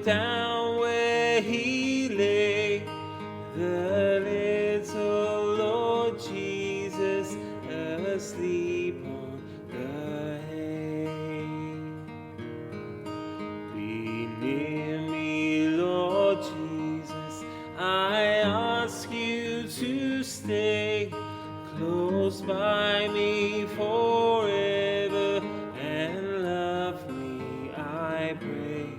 down where he lay, the little Lord Jesus asleep on the hay. Be near me, Lord Jesus, I ask you to stay close by me forever and love me, I pray.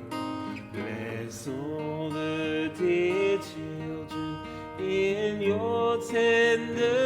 Bless all the dear children in your tender